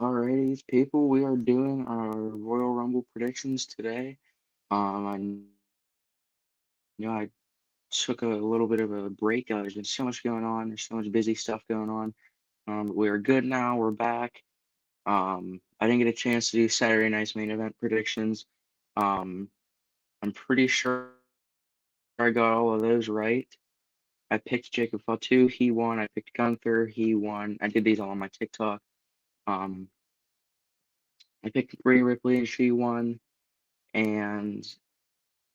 Alrighty, people, we are doing our Royal Rumble predictions today. I know I took a little bit of a break. There's been so much going on. There's so much busy stuff going on. But we are good now. We're back. I didn't get a chance to do Saturday night's main event predictions. Um, I'm pretty sure I got all of those right. I picked Jacob Fatu. He won. I picked Gunther. He won. I did these all on my TikTok. Um, I picked Rhea Ripley and she won. And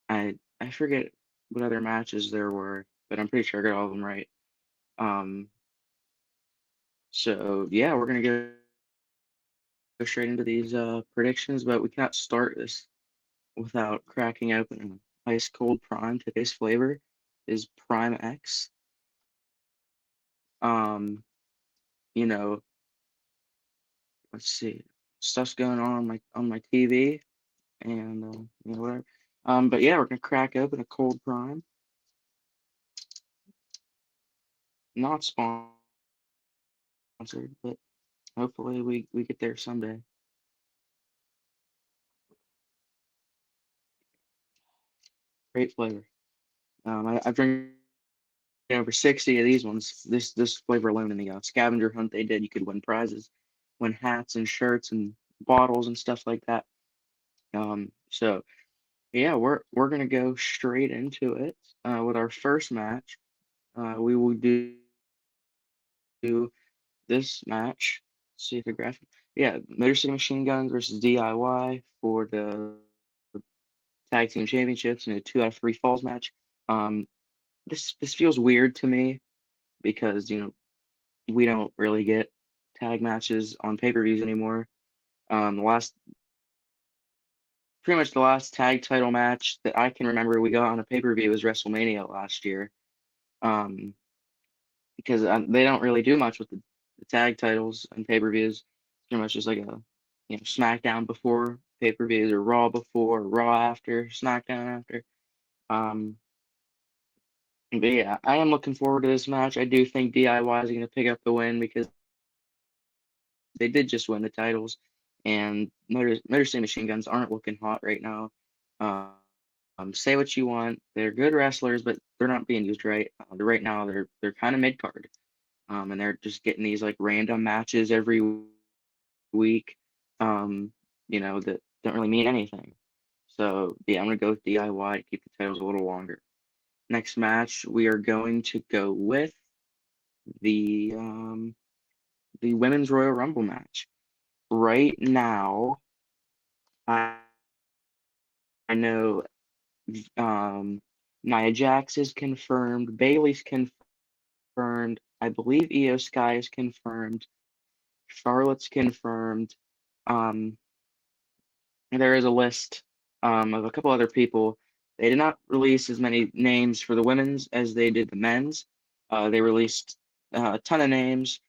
I forget what other matches there were, but I'm pretty sure I got all of them right. Um, so yeah, we're gonna go straight into these predictions, but we cannot start this without cracking open an ice cold prime. Today's flavor is Prime X. Um, you know, let's see, stuff's going on my TV, and whatever. But yeah, we're gonna crack open a cold prime. Not sponsored, but hopefully we get there someday. Great flavor. I've drank over 60 of these ones. This flavor alone in the scavenger hunt they did, you could win prizes, win hats and shirts and bottles and stuff like that. So yeah, we're gonna go straight into it with our first match. We will do this match. See if the graphic. Yeah, Motor City Machine Guns versus DIY for the tag team championships in a 2 out of 3 falls match. Um, this feels weird to me because we don't really get tag matches on pay-per-views anymore. The last pretty much the last tag title match that I can remember we got on a pay-per-view was WrestleMania last year. Um, because they don't really do much with the tag titles and pay-per-views. Pretty much just like a SmackDown before pay-per-views or Raw before, Raw after, SmackDown after. Um, but yeah, I am looking forward to this match. I do think DIY is going to pick up the win because they did just win the titles, and Motor City Machine Guns aren't looking hot right now. Say what you want, they're good wrestlers, but they're not being used right. Right now, they're kind of mid card, and they're just getting these like random matches every week, that don't really mean anything. So yeah, I'm gonna go with DIY to keep the titles a little longer. Next match, we are going to go with the um, the Women's Royal Rumble match. Right now, I I know um, Nia Jax is confirmed, Bailey's confirmed, I believe Io Sky is confirmed, Charlotte's confirmed. Um, there is a list of a couple other people. They did not release as many names for the women's as they did the men's. They released a ton of names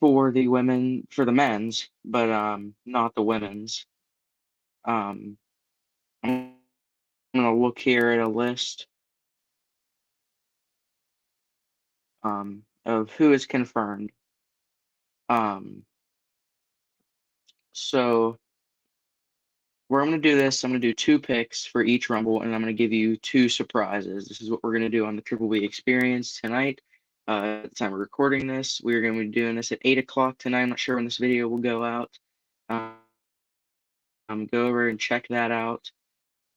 for the women for the men's, but not the women's. Um, I'm gonna look here at a list of who is confirmed. Um, so where I'm going to do this, I'm going to do 2 picks for each Rumble, and I'm going to give you 2 surprises. This is what we're going to do on the Triple B Experience tonight. At the time of recording this, we're going to be doing this at 8 o'clock tonight. I'm not sure when this video will go out. Go over and check that out.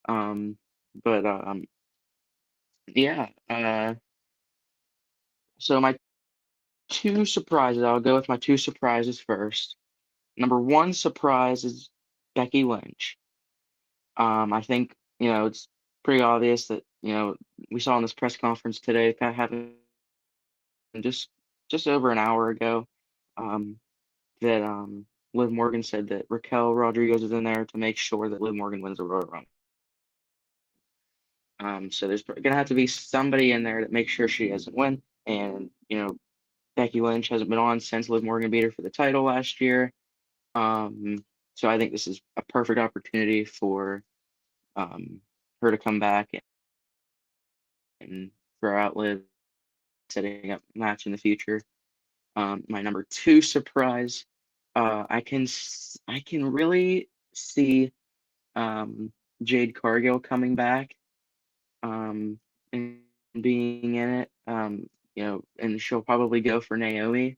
But yeah. So my 2 surprises, I'll go with my 2 surprises first. Number 1 surprise is Becky Lynch. I think, it's pretty obvious that, we saw in this press conference today that happened just just over an hour ago, um, that Liv Morgan said that Raquel Rodriguez is in there to make sure that Liv Morgan wins the Royal Rumble. So there's gonna have to be somebody in there that makes sure she doesn't win. And Becky Lynch hasn't been on since Liv Morgan beat her for the title last year. So I think this is a perfect opportunity for her to come back and for Outlive setting up match in the future. My number 2 surprise I can really see um, Jade Cargill coming back and being in it. And she'll probably go for Naomi,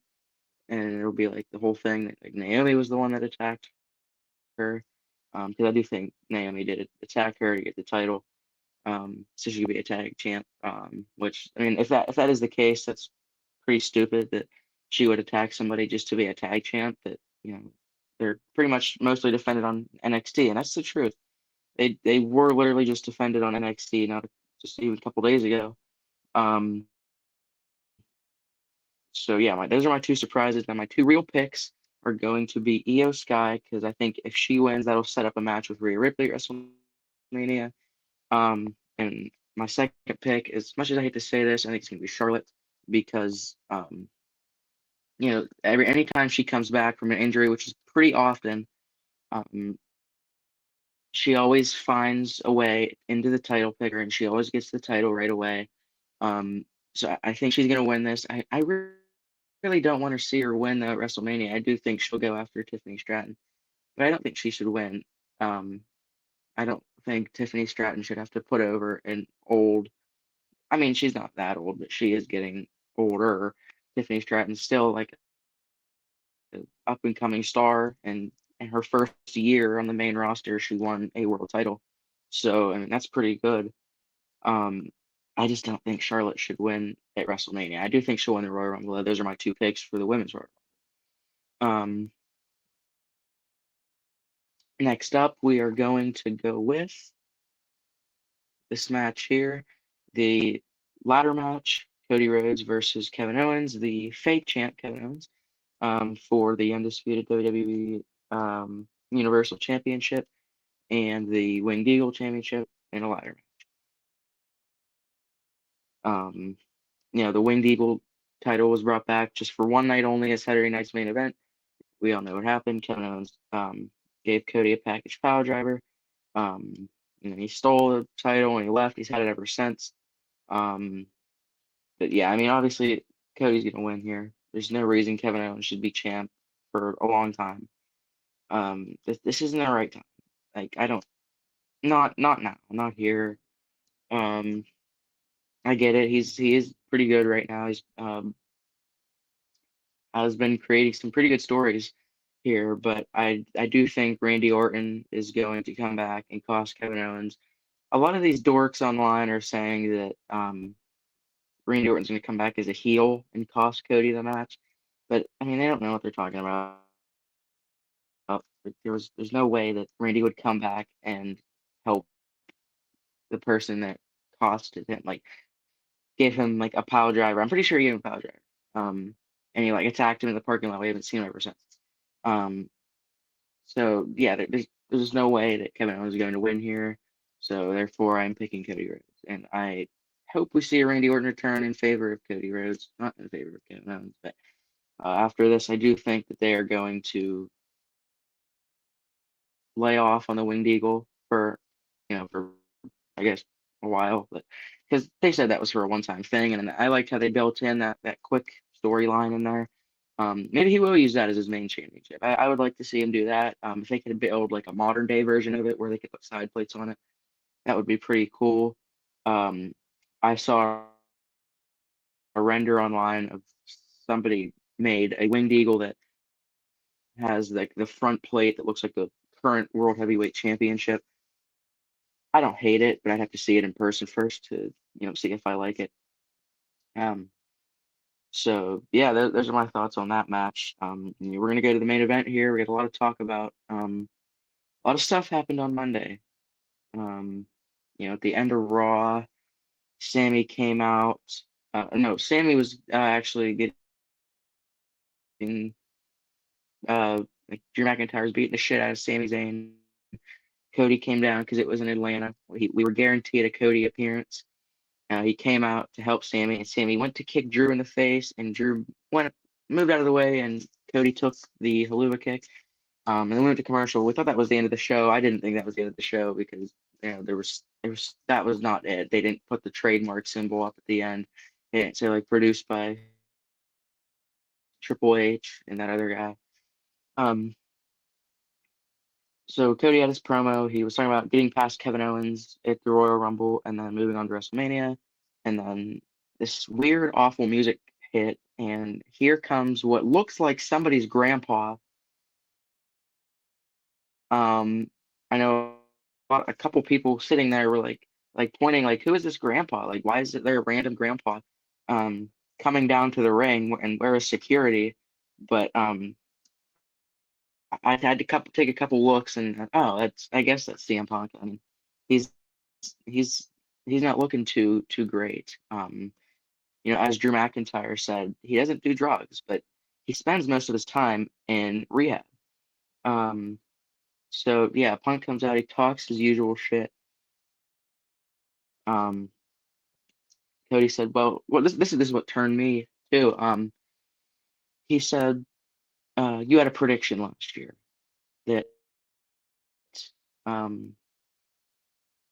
and it'll be like the whole thing that like Naomi was the one that attacked her. Because I do think Naomi did attack her to get the title. So she could be a tag champ. Which I mean, if that is the case, that's pretty stupid that she would attack somebody just to be a tag champ. That they're pretty much mostly defended on NXT, and that's the truth. They were literally just defended on NXT, not just even a couple days ago. Um, so yeah, those are my two surprises. Now my two real picks are going to be Io Sky because I think if she wins, that'll set up a match with Rhea Ripley at WrestleMania. And my second pick, as much as I hate to say this, I think it's going to be Charlotte because anytime she comes back from an injury, which is pretty often, um, she always finds a way into the title picker and she always gets the title right away. Um, so I think she's going to win this. I really don't want to see her win the WrestleMania. I do think she'll go after Tiffany Stratton, but I don't think she should win. Um, I don't think Tiffany Stratton should have to put over an old. I mean, she's not that old, but she is getting older. Tiffany Stratton's still like an up and coming star, and in her first year on the main roster, she won a world title. So, I mean, that's pretty good. Um, I just don't think Charlotte should win at WrestleMania. I do think she'll win the Royal Rumble. Those are my two picks for the women's Royal Rumble. Next up, we are going to go with this match here, the ladder match, Cody Rhodes versus Kevin Owens, the fake champ Kevin Owens, for the undisputed WWE Universal Championship and the Winged Eagle Championship in a ladder match. The Winged Eagle title was brought back just for one night only as Saturday night's main event. We all know what happened. Kevin Owens gave Cody a package power driver. And he stole the title and he left. He's had it ever since. Um, but yeah, I mean, obviously Cody's gonna win here. There's no reason Kevin Owens should be champ for a long time. This isn't the right time. Like I don't, not now, not here. Um, I get it. He is pretty good right now. He's has been creating some pretty good stories here, but I do think Randy Orton is going to come back and cost Kevin Owens. A lot of these dorks online are saying that Randy Orton's going to come back as a heel and cost Cody the match, but I mean they don't know what they're talking about. Like, there's no way that Randy would come back and help the person that costed him, like gave him like a pile driver. I'm pretty sure he gave him a pile driver. And he like attacked him in the parking lot. We haven't seen him ever since. Um, so yeah, there's no way that Kevin Owens is going to win here. So therefore, I'm picking Cody Rhodes, and I hope we see a Randy Orton return in favor of Cody Rhodes, not in favor of Kevin Owens. But after this, I do think that they are going to lay off on the Winged Eagle for I guess a while, but because they said that was for a one-time thing, and I liked how they built in that quick storyline in there. Maybe he will use that as his main championship. I would like to see him do that. If they could build like a modern day version of it where they could put side plates on it, that would be pretty cool. Um, I saw a render online of somebody made a winged eagle that has like the front plate that looks like the current world heavyweight championship. I don't hate it, but I'd have to see it in person first to see if I like it. Um, so yeah, those are my thoughts on that match. We're gonna go to the main event here. We got a lot of talk about. A lot of stuff happened on Monday. At the end of Raw, Sammy came out. No, Sammy was actually getting like Drew McIntyre was beating the shit out of Sami Zayn. Cody came down because it was in Atlanta. We were guaranteed a Cody appearance. He came out to help Sammy, and Sammy went to kick Drew in the face, and Drew moved out of the way, and Cody took the haluva kick. And then we went to commercial. We thought that was the end of the show. I didn't think that was the end of the show because there was that was not it. They didn't put the trademark symbol up at the end. They didn't say like produced by Triple H and that other guy. Um, so Cody had his promo. He was talking about getting past Kevin Owens at the Royal Rumble and then moving on to WrestleMania. And then this weird, awful music hit. And here comes what looks like somebody's grandpa. I know a couple people sitting there were like pointing like, who is this grandpa? Like, why is it there a random grandpa um coming down to the ring and where is security? But I had to take a couple looks and oh, that's I guess that's CM Punk. I mean, he's he's he's not looking too great. As Drew McIntyre said, he doesn't do drugs, but he spends most of his time in rehab. Um, so yeah, Punk comes out, he talks his usual shit. Um, Cody said, "Well, this is what turned me too." He said, "You had a prediction last year that um,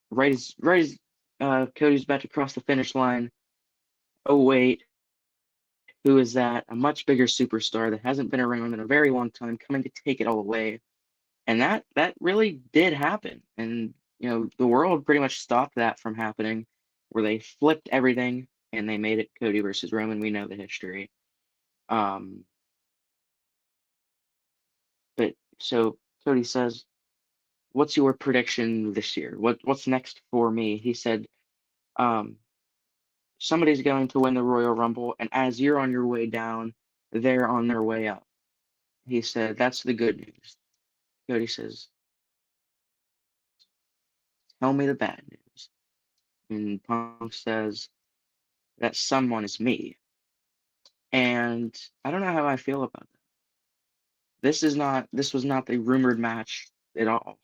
right as Cody's about to cross the finish line. Oh wait, who is that? A much bigger superstar that hasn't been around in a very long time, coming to take it all away." And that really did happen. And the world pretty much stopped that from happening, where they flipped everything and they made it Cody versus Roman. We know the history. Um, but so Cody says, "What's your prediction this year? What's next for me?" He said, um, "Somebody's going to win the Royal Rumble, and as you're on your way down, they're on their way up." He said, "That's the good news." Cody says, "Tell me the bad news." And Punk says, "That someone is me." And I don't know how I feel about that. This was not the rumored match at all.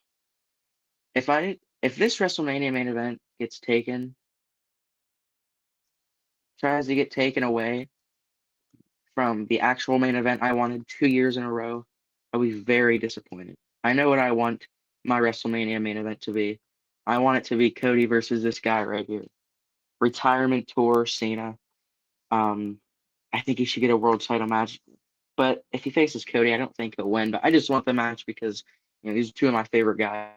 If this WrestleMania main event gets taken, tries to get taken away from the actual main event I wanted 2 years in a row, I'll be very disappointed. I know what I want my WrestleMania main event to be. I want it to be Cody versus this guy right here. Retirement tour, Cena. Um, I think he should get a world title match. But if he faces Cody, I don't think he'll win. But I just want the match because these are two of my favorite guys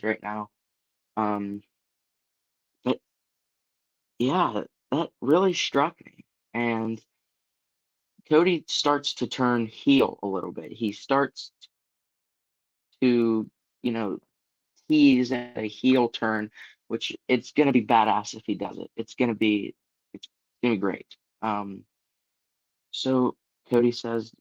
right now. Um, but yeah, that really struck me. And Cody starts to turn heel a little bit. He starts to, you know, tease a heel turn, which it's gonna be badass if he does it. It's gonna be great. Um, so Cody says,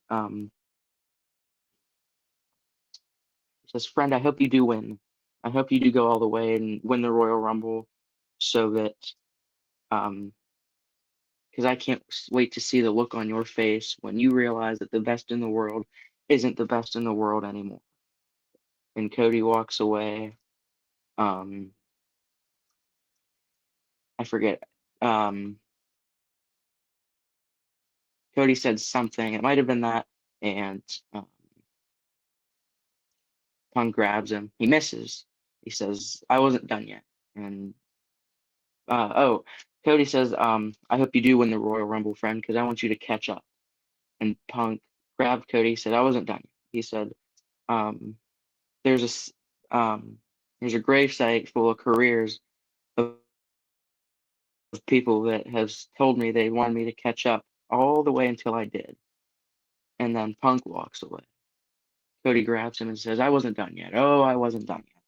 "Friend, I hope you do win. I hope you do go all the way and win the Royal Rumble, so that um, because I can't wait to see the look on your face when you realize that the best in the world isn't the best in the world anymore." And Cody walks away. Um, I forget. Um, Cody said something. It might have been that, and um, Punk grabs him. He misses. He says, "I wasn't done yet." And oh, Cody says, "I hope you do win the Royal Rumble, friend, because I want you to catch up." And Punk grabbed Cody. He said, "I wasn't done yet." He said, um, "There's um, there's a gravesite full of careers of people that have told me they wanted me to catch up all the way until I did." And then Punk walks away. Cody grabs him and says, "I wasn't done yet. Oh, I wasn't done yet."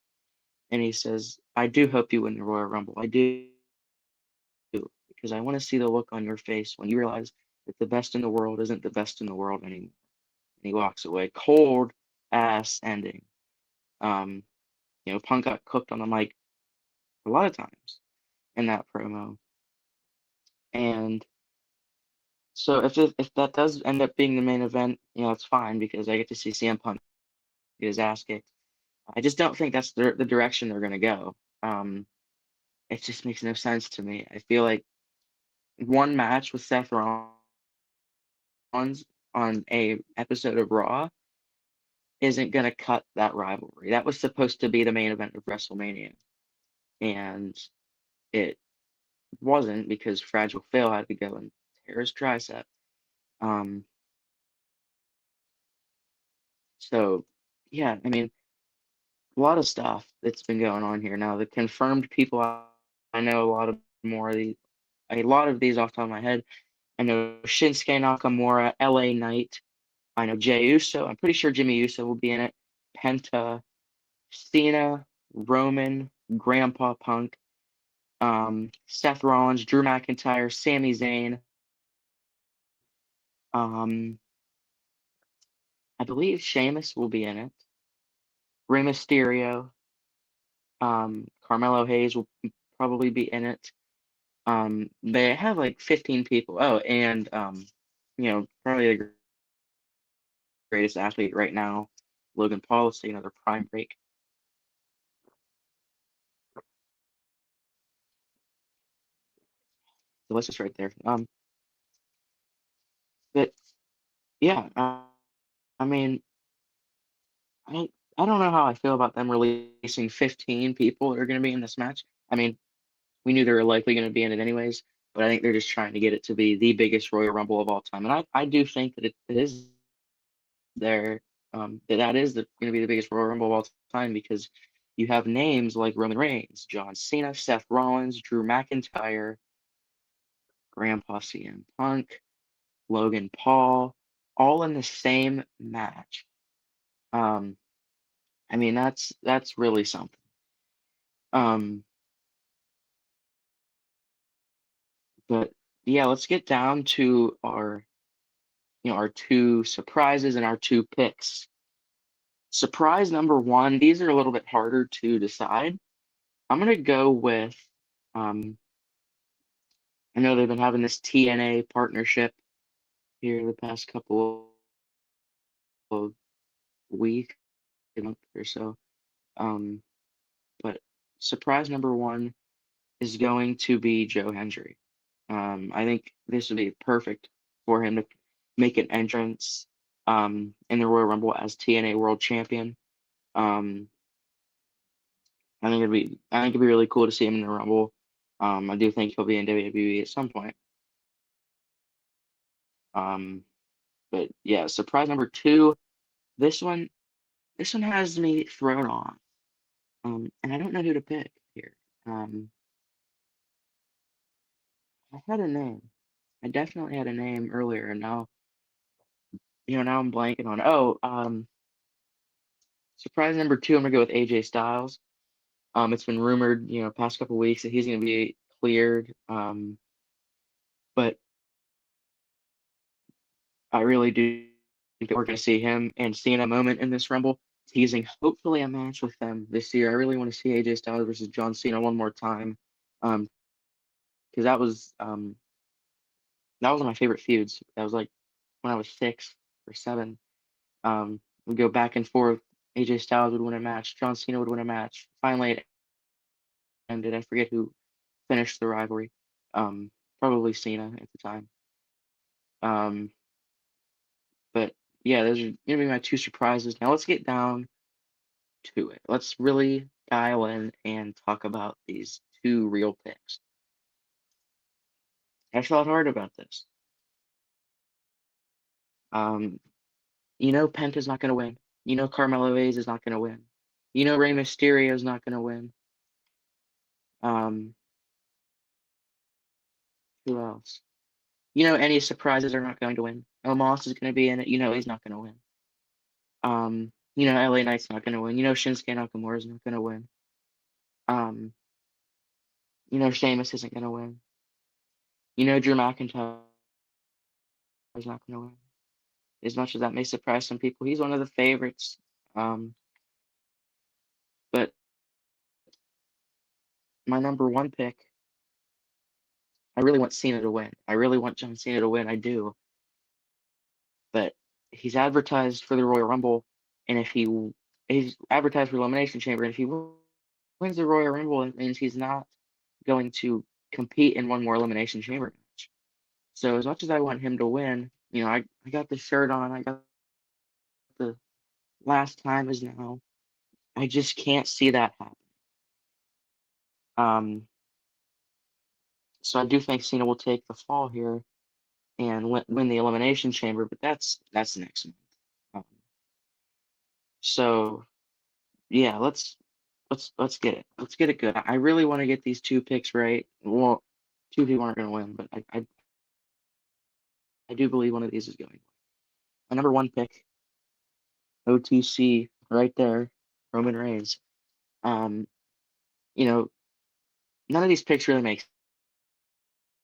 And he says, "I do hope you win the Royal Rumble. I do, because I want to see the look on your face when you realize that the best in the world isn't the best in the world anymore." And he walks away. Cold ass ending. Um, Punk got cooked on the mic a lot of times in that promo. And so if that does end up being the main event, it's fine because I get to see CM Punk get his ass kicked. I just don't think that's the direction they're gonna go. It just makes no sense to me. I feel like one match with Seth Rollins on a episode of Raw isn't gonna cut that rivalry. That was supposed to be the main event of WrestleMania, and it wasn't because Fragile Phil had to go and tear his tricep. Um, So, yeah, I mean, a lot of stuff that's been going on here. Now, the confirmed people, I know a lot of more of these, a lot of these off the top of my head. I know Shinsuke Nakamura, LA Knight. I know Jey Uso. I'm pretty sure Jimmy Uso will be in it. Penta, Cena, Roman, Grandpa Punk, Seth Rollins, Drew McIntyre, Sami Zayn. Um, I believe Sheamus will be in it. Rey Mysterio, Carmelo Hayes will probably be in it. They have like 15 people. Oh, and probably the greatest athlete right now, Logan Paul, is taking another prime break. The list is right there. But yeah, I mean, I I don't know how I feel about them releasing 15 people that are going to be in this match. I mean, we knew they were likely going to be in it anyways, but I think they're just trying to get it to be the biggest Royal Rumble of all time. And I do think that it is there, that is going to be the biggest Royal Rumble of all time because you have names like Roman Reigns, John Cena, Seth Rollins, Drew McIntyre, Grandpa CM Punk, Logan Paul, all in the same match. Um, I mean, that's really something. Um, but yeah, let's get down to our two surprises and our two picks. Surprise number one, these are a little bit harder to decide. I'm gonna go with um, I know they've been having this TNA partnership here the past couple of weeks, a month or so. Um, but surprise number one is going to be Joe Hendry. I think this would be perfect for him to make an entrance in the Royal Rumble as TNA World Champion. Um, I think it'd be really cool to see him in the Rumble. I do think he'll be in WWE at some point. Um, but yeah, surprise number two. This one, this one has me thrown off. And I don't know who to pick here. Um, I had a name. I definitely had a name earlier, and now I'm blanking on. Oh, surprise number two. I'm gonna go with AJ Styles. It's been rumored, past couple weeks that he's gonna be cleared. But I really do think that we're gonna see him and Cena moment in this Rumble, teasing hopefully a match with them this year. I really want to see AJ Styles versus John Cena one more time. Because that was one of my favorite feuds. That was like when I was 6 or 7. We'd go back and forth. AJ Styles would win a match. John Cena would win a match. Finally, it ended. I forget who finished the rivalry. Um, Probably Cena at the time. Um, but yeah, those are gonna be my two surprises. Now let's get down to it. Let's really dial in and talk about these two real picks. I thought hard about this. Um, Penta's not gonna win. Carmelo Hayes is not gonna win. Rey Mysterio is not gonna win. Um, who else? Any surprises are not going to win. Omos is going to be in it. He's not going to win. LA Knight's not going to win. Shinsuke Nakamura is not going to win. Um, Sheamus isn't going to win. Drew McIntyre is not going to win. As much as that may surprise some people, he's one of the favorites. Um, but my number one pick, I really want Cena to win. I really want John Cena to win. I do. But he's advertised for the Royal Rumble, and he's advertised for Elimination Chamber, and if he wins the Royal Rumble, it means he's not going to compete in one more Elimination Chamber match. So as much as I want him to win, I got the shirt on, I got the last time is now. I just can't see that happen. Um, so I do think Cena will take the fall here and win the Elimination Chamber, but that's next month. Um, So yeah, let's get it. Let's get it good. I really want to get these two picks right. Well, two people aren't going to win, but I do believe one of these is going. My number one pick, OTC, right there, Roman Reigns. Um, you know, none of these picks really make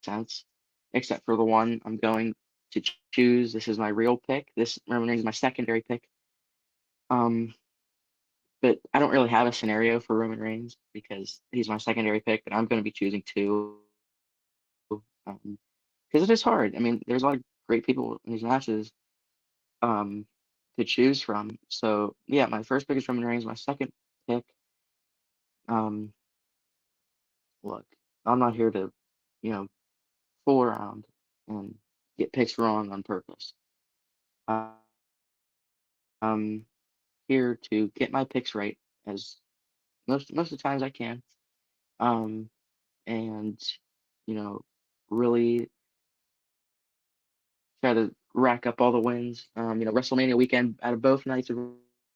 sense, except for the one I'm going to choose. This is my real pick. This Roman Reigns is my secondary pick. Um, but I don't really have a scenario for Roman Reigns because he's my secondary pick, but I'm going to be choosing two. Because it is hard. I mean, there's a lot of great people in these matches um, to choose from. So yeah, my first pick is Roman Reigns. My second pick, um, look, I'm not here to, you know, fool around and get picks wrong on purpose. I'm here to get my picks right as most of the times I can, um, and you know, really try to rack up all the wins. WrestleMania weekend, out of both nights of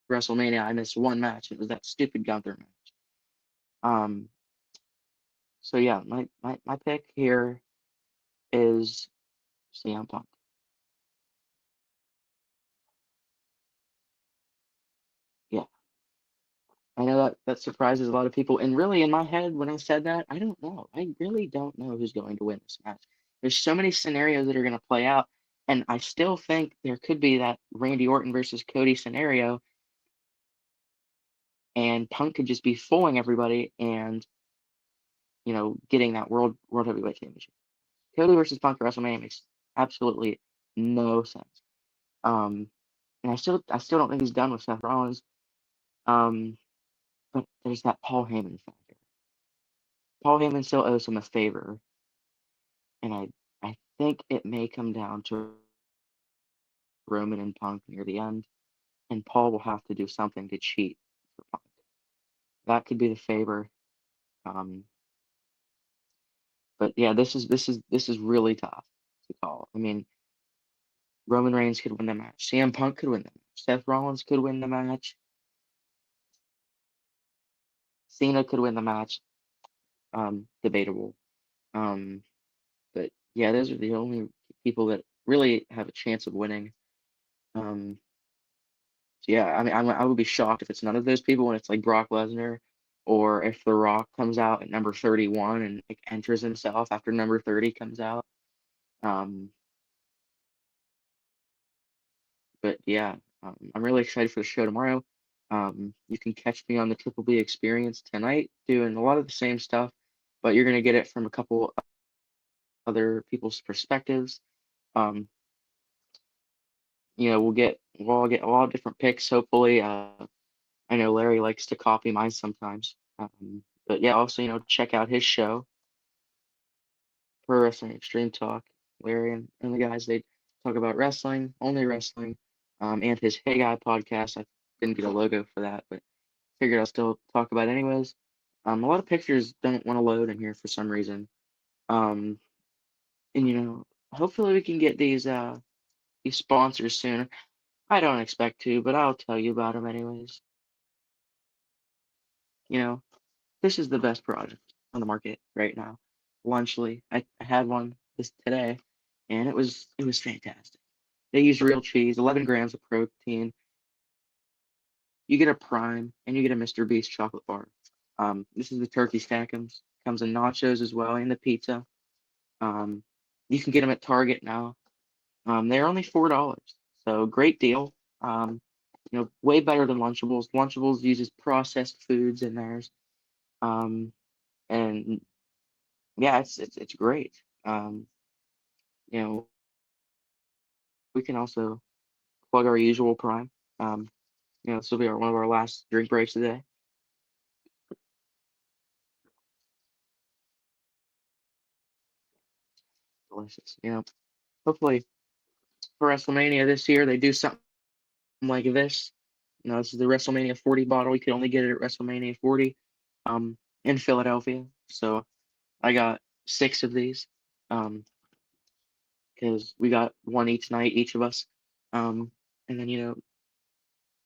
WrestleMania, I missed one match. It was that stupid Gunther match. Um, so yeah, my pick here is CM Punk. Yeah, I know that surprises a lot of people. And really, in my head, when I said that, I don't know. I really don't know who's going to win this match. There's so many scenarios that are going to play out, and I still think there could be that Randy Orton versus Cody scenario, and Punk could just be fooling everybody and getting that world heavyweight championship. Cody versus Punk at WrestleMania makes absolutely no sense. Um, and I still don't think he's done with Seth Rollins. Um, but there's that Paul Heyman factor. Paul Heyman still owes him a favor, and I think it may come down to Roman and Punk near the end, and Paul will have to do something to cheat for Punk. That could be the favor. Um, but yeah, this is really tough to call. I mean, Roman Reigns could win the match. CM Punk could win the match. Seth Rollins could win the match. Cena could win the match. Debatable. Um, but yeah, those are the only people that really have a chance of winning. Um, so yeah, I mean, I would be shocked if it's none of those people and it's like Brock Lesnar, or if The Rock comes out at number 31 and like, enters himself after number 30 comes out. Um, but yeah, I'm really excited for the show tomorrow. You can catch me on the Triple B Experience tonight, doing a lot of the same stuff, but you're gonna get it from a couple other people's perspectives. Um, we'll get a lot of different picks. Hopefully, I know Larry likes to copy mine sometimes. But yeah, also check out his show, Pro Wrestling Extreme Talk. Larry and the guys, they talk about wrestling, only wrestling, and his Hey Guy podcast. I didn't get a logo for that, but figured I'll still talk about it anyways. A lot of pictures don't want to load in here for some reason. Um, and hopefully we can get these sponsors soon. I don't expect to, but I'll tell you about them anyways. You know, this is the best product on the market right now. Lunchly, I had one this today, and it was fantastic. They use real cheese, 11 grams of protein. You get a prime, and you get a Mr. Beast chocolate bar. This is the turkey stackums. Comes in nachos as well, and the pizza. Um, you can get them at Target now. They're only $4, so great deal. Way better than Lunchables. Lunchables uses processed foods in theirs. Um, and yeah, it's great. You know, we can also plug our usual Prime. Um, this will be one of our last drink breaks today. Delicious. Hopefully for WrestleMania this year they do something like this. This is the WrestleMania 40 bottle. You can only get it at WrestleMania 40, in Philadelphia. So I got 6 of these, because we got one each night, each of us. And then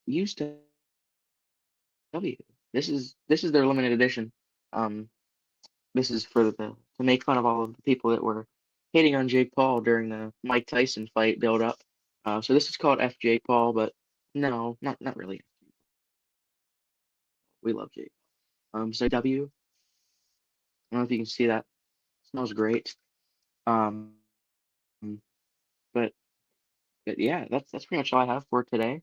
use W. This is their limited edition. Um, this is for the to make fun of all of the people that were hating on Jake Paul during the Mike Tyson fight build up. So this is called F Jake Paul, but no, not really. We love Jake. So W. I don't know if you can see that. Smells great. Um, but but yeah, that's pretty much all I have for today.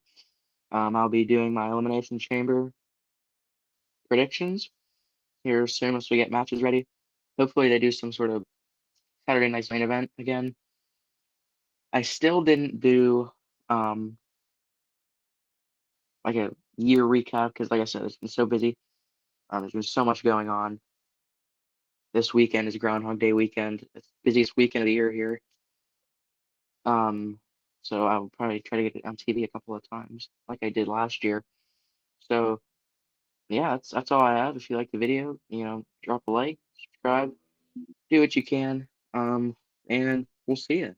I'll be doing my Elimination Chamber predictions here soon once we get matches ready. Hopefully they do some sort of Saturday night's main event again. I still didn't do um like a year recap because like I said, it's been so busy. There's been so much going on. This weekend is Groundhog Day weekend. It's the busiest weekend of the year here. Um, so I'll probably try to get it on TV a couple of times, like I did last year. So yeah, that's all I have. If you like the video, drop a like, subscribe, do what you can. And we'll see you.